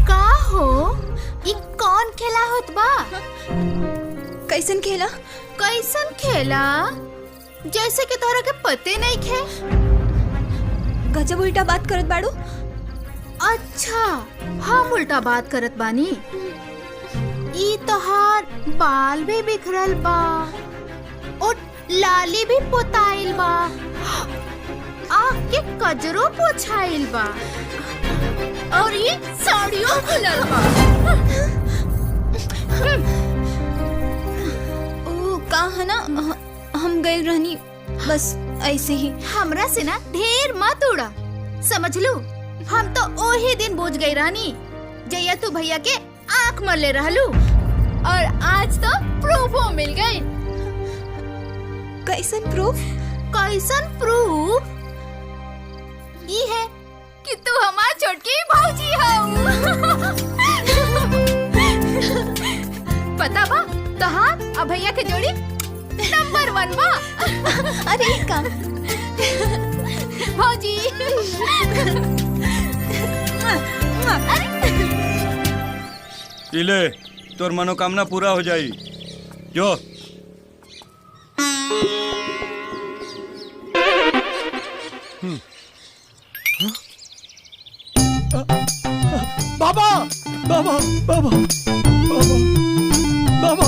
का हो ई कौन खेला होत बा? कैसन खेला? कैसन खेला? जैसे कि तोहरा के पते नहीं खे। गजब उल्टा बात करत बाड़ू। अच्छा हम उल्टा बात करत बानी। ई तोहार बाल भी बिखरल बा और लाली भी पोताइल बा, आँख के कजरो पोछाइल बा और ये साड़ियों खुलल बा। ओ का है ना, हम गए रहनी बस ऐसे ही। हमरा से ना ढेर मत उड़ा, समझ लू। हम तो ओही दिन बूझ गई रानी जैया तू भैया के आँख मरले रहलू और आज तो प्रूफो मिल गई। कैसन प्रूफ? कैसन प्रूफ? ये है कि तू हमार छोटकी भौजी हऊ। पता बा तोहार और भैया के जोड़ी नंबर 1 बा। अरे का भौजी इले तोर मनोकामना पूरा हो जाई। जो बाबा बाबा बाबा बाबा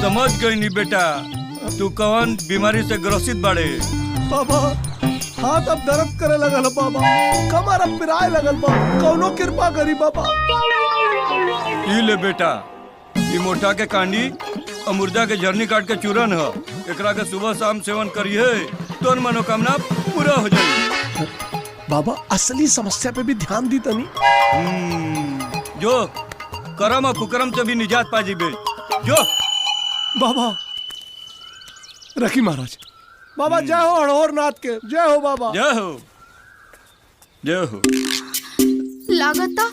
समझ गई नी बेटा, तू कौन बीमारी से ग्रसित बाड़े। बाबा हाथ अब दर्द करे लगल बाबा, कमर अब पिराए लगल बा, कौनो कृपा करी बाबा। ई ले बेटा, ई मोटा के कांडी और मुर्दा के झरनी काट के चूरन ह। एकरा के सुबह शाम सेवन करिए, तोर मनोकामना पूरा हो जाई। बाबा असली समस्या पे भी ध्यान दी तनी। जो करम और कुकरम से भी निजात पा जीबे। जो बाबा रखी महाराज। बाबा जय हो हड़ोर नाथ के, जय हो बाबा। जय हो जय हो। लागता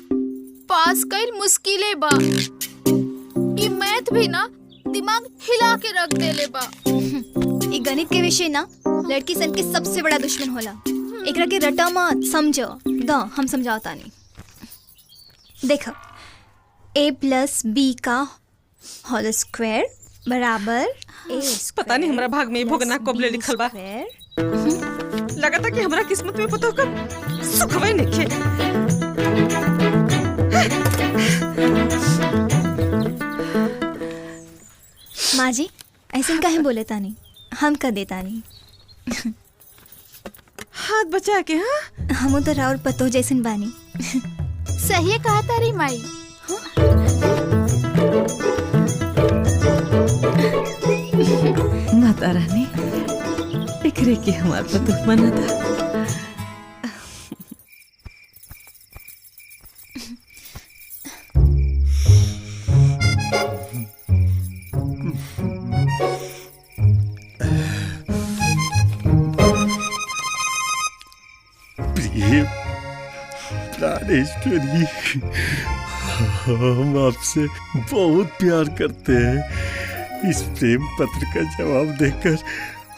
पास कईल मुश्किले बा। ई मैथ भी ना दिमाग हिला के रख देले बा। ये गणित के विषय ना लड़की सन के सबसे बड़ा दुश्मन होला। एकरा के रटा मत समझो। द हम समझाता नहीं। देखो a+b का होल स्क्वायर बराबर a पता नहीं हमरा भाग में भोगना कबले लिखल बा। लगा था कि हमरा किस्मत में पता होकर सुखवाई नहीं खे। माँ जी ऐसे काहे बोले तानी, हम कर देता नहीं। हाथ बचा के। हाँ हम तो राउर पतो जैसन बानी। सही कहा तारी माई। माता रानी एकरे के हमार पतो मना था। प्राणेश्वरी, हम आपसे बहुत प्यार करते हैं। इस प्रेम पत्र का जवाब देकर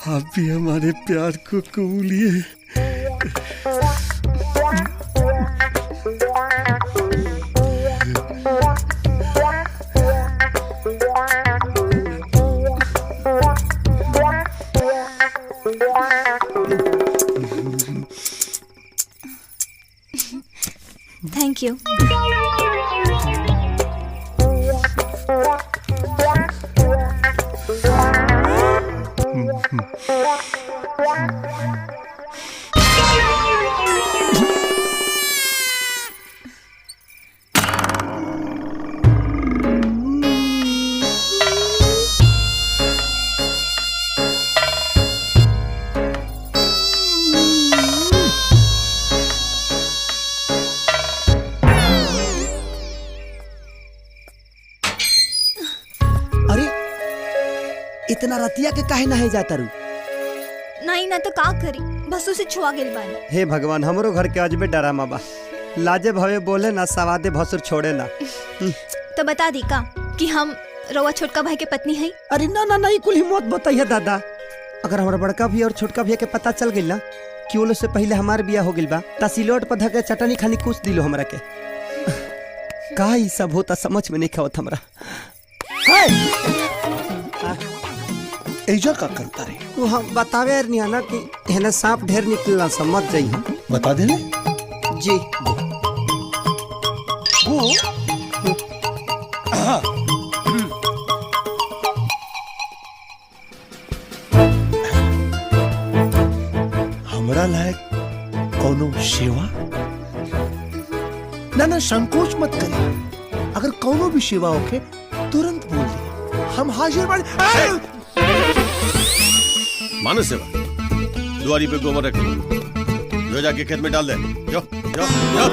आप भी हमारे प्यार को कबूलिए। Thank you. इतना रतिया के काहे नहे जाता रू? नहीं ना तो का करी, बस उसे छुआ गेल बानी। हे भगवान, हमरो घर के अजबे डरामा बा। लाजे भवे बोले ना, सवादे भसुर छोड़े ना। तो बता दी का कि हम रवा छोटका भाई के पत्नी है। अरे ना ना नहीं, कुल हिम्मत बताइए दादा। अगर हमारा बड़का भी और छोटका भैया के पता चल गई ना क्यों से पहले हमार बिया हो गिल बा ता सिलोट पर धके चटनी खानी कुछ दिलो हमरा के का ई सब होता समझ में नहीं खावत हमरा। एजा का करता रे? वो हम बतावे नहीं ना कि हेने सांप ढेर निकलना समझ जाई हम। बता दे ले। जी वो हमरा लायक कौनो सेवा ना ना संकोच मत करी। अगर कौनो भी सेवा होके तुरंत बोल दे, हम हाजिर बाड़े। मानो सेवा दुआरी पे गोबर रख जो जाके खेत में डाल दे। जो जो जो